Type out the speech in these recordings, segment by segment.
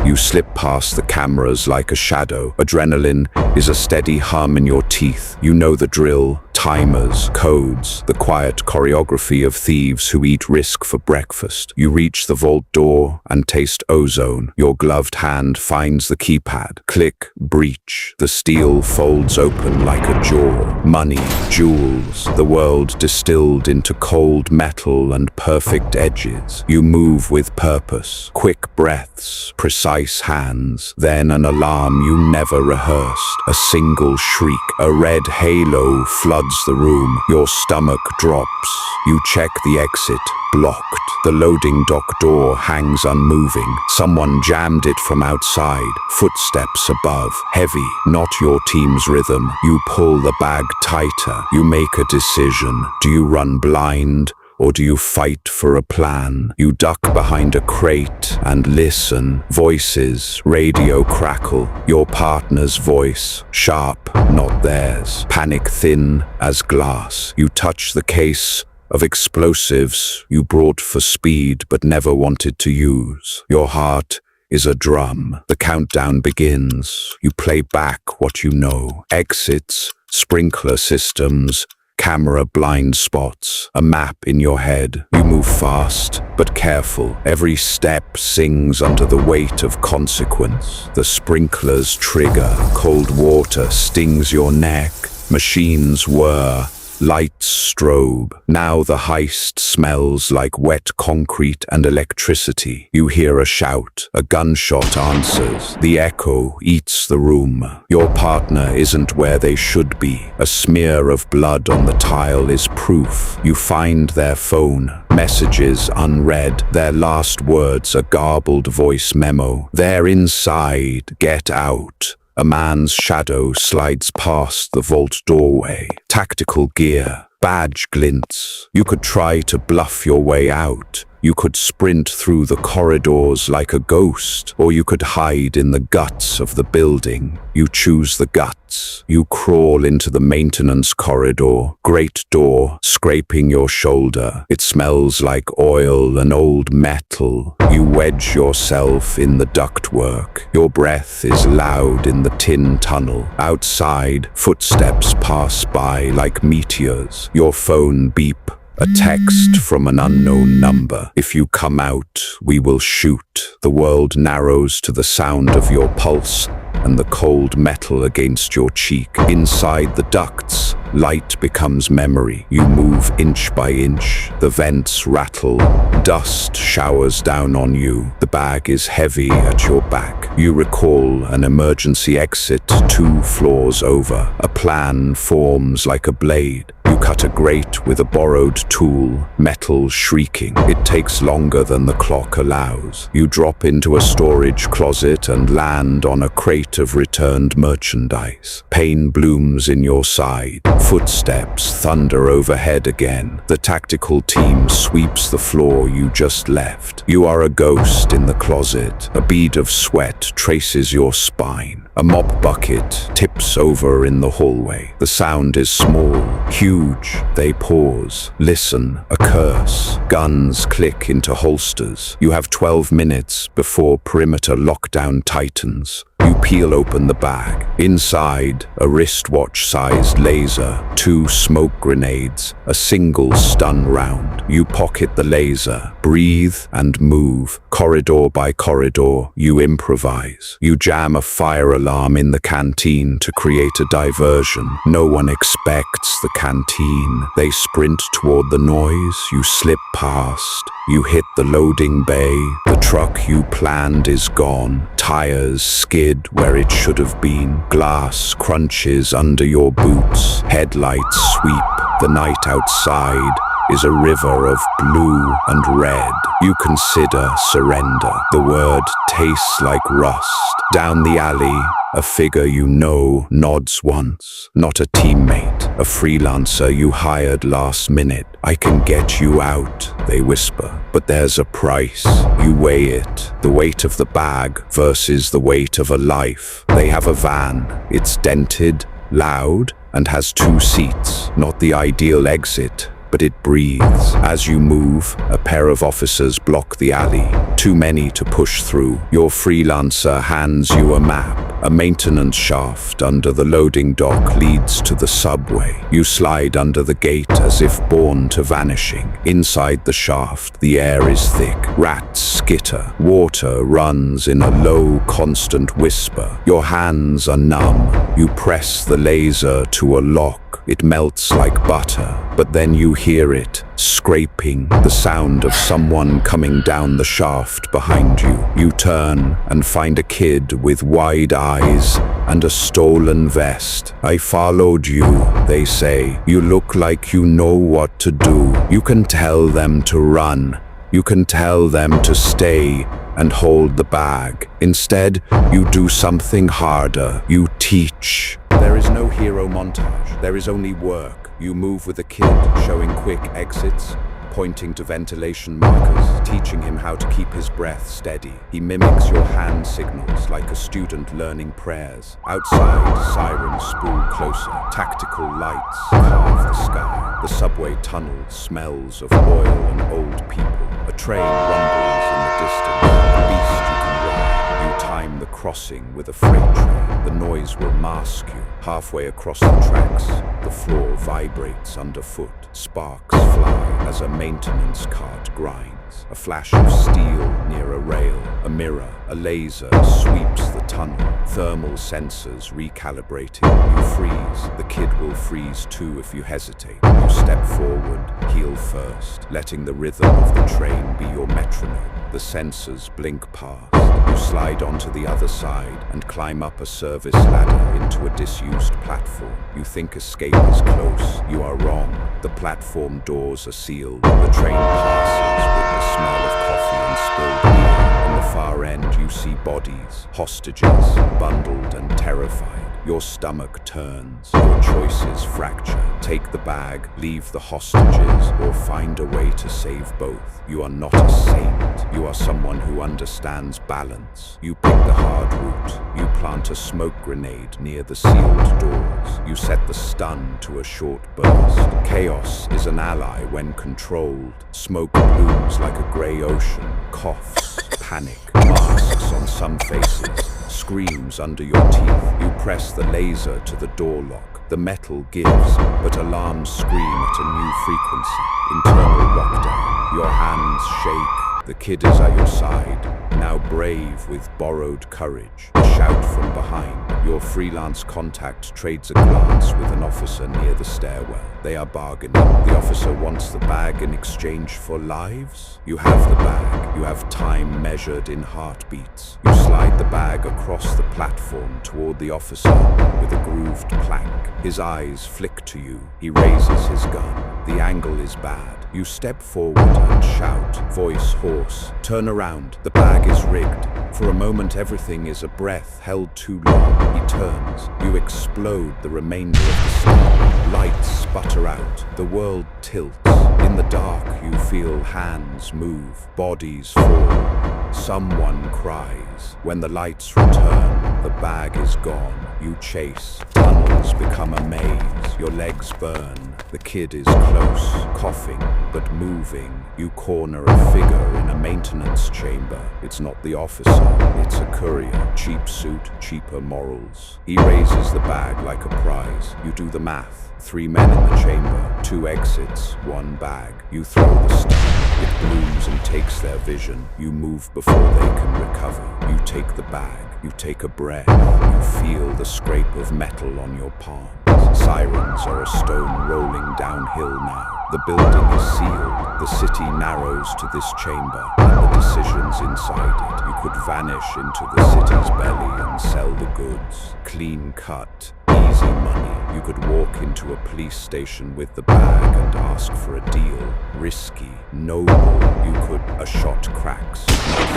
You slip past the cameras like a shadow. Adrenaline is a steady hum in your teeth. You know the drill. Timers, codes, the quiet choreography of thieves who eat risk for breakfast. You reach the vault door and taste ozone. Your gloved hand finds the keypad. Click, breach. The steel folds open like a jaw. Money, jewels, the world distilled into cold metal and perfect edges. You move with purpose. Quick breaths, precise hands. Then an alarm you never rehearsed. A single shriek. A red halo floods the room. Your stomach drops. You check the exit. Blocked. The loading dock door hangs unmoving. Someone jammed it from outside. Footsteps above. Heavy, not your team's rhythm. You pull the bag tighter. You make a decision. Do you run blind? Or do you fight for a plan? You duck behind a crate and listen. Voices, radio crackle. Your partner's voice, sharp, not theirs. Panic thin as glass. You touch the case of explosives you brought for speed but never wanted to use. Your heart is a drum. The countdown begins. You play back what you know. Exits, sprinkler systems, camera blind spots, a map in your head. You move fast, but careful. Every step sings under the weight of consequence. The sprinklers trigger. Cold water stings your neck. Machines whir. Lights strobe. Now the heist smells like wet concrete and electricity. You hear a shout. A gunshot answers. The echo eats the room. Your partner isn't where they should be. A smear of blood on the tile is proof. You find their phone. Messages unread. Their last words a garbled voice memo. They're inside. Get out. A man's shadow slides past the vault doorway. Tactical gear, badge glints. You could try to bluff your way out. You could sprint through the corridors like a ghost, or you could hide in the guts of the building. You choose the guts. You crawl into the maintenance corridor. Great door, scraping your shoulder. It smells like oil and old metal. You wedge yourself in the ductwork. Your breath is loud in the tin tunnel. Outside, footsteps pass by like meteors. Your phone beep. A text from an unknown number. If you come out, we will shoot. The world narrows to the sound of your pulse and the cold metal against your cheek. Inside the ducts, light becomes memory. You move inch by inch. The vents rattle. Dust showers down on you. The bag is heavy at your back. You recall an emergency exit 2 floors over. A plan forms like a blade. You cut a grate with a borrowed tool, metal shrieking. It takes longer than the clock allows. You drop into a storage closet and land on a crate of returned merchandise. Pain blooms in your side. Footsteps thunder overhead again. The tactical team sweeps the floor you just left. You are a ghost in the closet. A bead of sweat traces your spine. A mop bucket tips over in the hallway. The sound is small, huge. They pause. Listen. A curse. Guns click into holsters. You have 12 minutes before perimeter lockdown tightens. You peel open the bag. Inside, a wristwatch-sized laser, 2 smoke grenades, a single stun round. You pocket the laser, breathe and move. Corridor by corridor, you improvise. You jam a fire alarm in the canteen to create a diversion. No one expects the canteen. They sprint toward the noise. You slip past. You hit the loading bay. The truck you planned is gone. Tires skid where it should have been. Glass crunches under your boots. Headlights sweep. The night outside is a river of blue and red. You consider surrender. The word tastes like rust. Down the alley, a figure you know nods once. Not a teammate, a freelancer you hired last minute. I can get you out, they whisper. But there's a price. You weigh it. The weight of the bag versus the weight of a life. They have a van. It's dented, loud, and has 2 seats. Not the ideal exit, but it breathes. As you move, a pair of officers block the alley, too many to push through. Your freelancer hands you a map. A maintenance shaft under the loading dock leads to the subway. You slide under the gate as if born to vanishing. Inside the shaft, the air is thick. Rats skitter. Water runs in a low, constant whisper. Your hands are numb. You press the laser to a lock. It melts like butter, but then you hear it, scraping, the sound of someone coming down the shaft behind you. You turn and find a kid with wide eyes and a stolen vest. "I followed you," they say. "You look like you know what to do." You can tell them to run. You can tell them to stay and hold the bag. Instead, you do something harder. You teach. There is no hero montage. There is only work. You move with a kid, showing quick exits, pointing to ventilation markers, teaching him how to keep his breath steady. He mimics your hand signals like a student learning prayers. Outside, sirens spool closer. Tactical lights carve the sky. The subway tunnel smells of oil and old people. A train rumbles in the distance. A beast you can ride. You time the crossing with a freight train. The noise will mask you. Halfway across the tracks, the floor vibrates underfoot. Sparks fly as a maintenance cart grinds. A flash of steel near a rail. A mirror, a laser sweeps the tunnel. Thermal sensors recalibrating. You freeze. The kid will freeze too if you hesitate. You step forward, heel first, letting the rhythm of the train be your metronome. The sensors blink past. You slide onto the other side and climb up a service ladder into a disused platform. You think escape is close. You are wrong. The platform doors are sealed. The train passes with the smell of coffee and spilled beer. On the far end, you see bodies, hostages, bundled and terrified. Your stomach turns. Your choices fracture. Take the bag, leave the hostages, or find a way to save both. You are not a saint. You are someone who understands balance. You pick the hard route. You plant a smoke grenade near the sealed doors. You set the stun to a short burst. Chaos is an ally when controlled. Smoke blooms like a grey ocean. Coughs, panic, masks on some faces. Screams under your teeth. You press the laser to the door lock. The metal gives, but alarms scream at a new frequency. Internal lockdown. Your hands shake. The kid is at your side, now brave with borrowed courage. A shout from behind. Your freelance contact trades a glance with an officer near the stairwell. They are bargaining. The officer wants the bag in exchange for lives. You have the bag. You have time measured in heartbeats. You slide the bag across the platform toward the officer with a grooved plank. His eyes flick to you. He raises his gun. The angle is bad. You step forward and shout, voice hoarse. Turn around. The bag is rigged. For a moment, everything is a breath held too long. He turns. You explode the remainder of the star. Lights sputter out. The world tilts. In the dark, you feel hands move. Bodies fall. Someone cries. When the lights return, the bag is gone. You chase. Tunnels become a maze. Your legs burn. The kid is close, coughing, but moving. You corner a figure in a maintenance chamber. It's not the officer, it's a courier. Cheap suit, cheaper morals. He raises the bag like a prize. You do the math. 3 men in the chamber, 2 exits, 1 bag. You throw the stuff. It blooms and takes their vision. You move before they can recover. You take the bag. You take a breath. You feel the scrape of metal on your palms. Sirens are a stone rolling downhill now. The building is sealed. The city narrows to this chamber, and the decisions inside it. You could vanish into the city's belly and sell the goods. Clean cut. Easy money. You could walk into a police station with the bag and ask for a deal. Risky. Noble. You could. A shot cracks.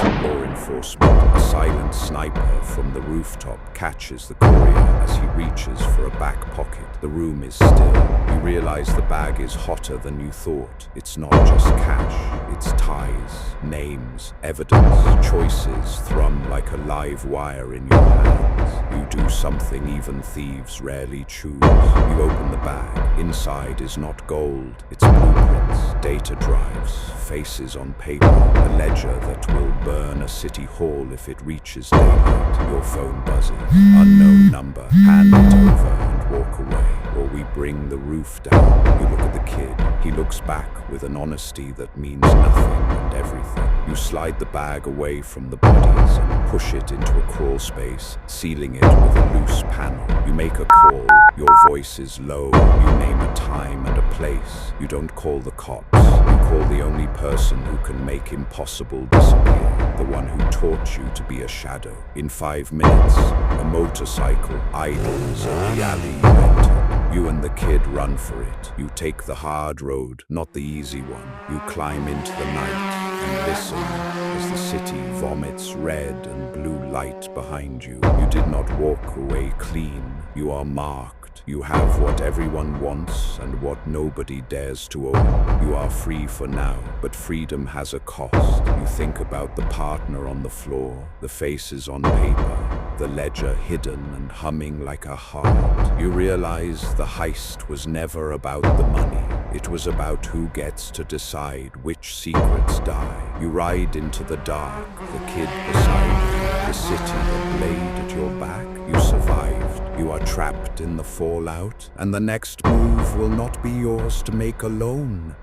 From law enforcement. A silent sniper from the rooftop catches the courier as he reaches for a back pocket. The room is still. You realize the bag is hotter than you thought. It's not just cash. It's ties, names, evidence. Choices thrum like like a live wire in your hands. You do something even thieves rarely choose. You open the bag. Inside is not gold, it's blueprints, data drives, faces on paper, a ledger that will burn a city hall if it reaches daylight. Your phone buzzes, unknown number, hand it over and walk away. Or we bring the roof down. You look at the kid. He looks back with an honesty that means nothing and everything. You slide the bag away from the bodies and push it into a crawl space, sealing it with a loose panel. You make a call. Your voice is low. You name a time and a place. You don't call the cops. You call the only person who can make impossible disappear. The one who taught you to be a shadow. In 5 minutes, a motorcycle idles at the alley you enter. You and the kid run for it. You take the hard road, not the easy one. You climb into the night and listen as the city vomits red and blue light behind you. You did not walk away clean. You are marked. You have what everyone wants and what nobody dares to own. You are free for now, but freedom has a cost. You think about the partner on the floor, the faces on paper, the ledger hidden and humming like a heart. You realize the heist was never about the money. It was about who gets to decide which secrets die. You ride into the dark, the kid beside you, the city that laid at your back. You survived. You are trapped in the fallout, and the next move will not be yours to make alone.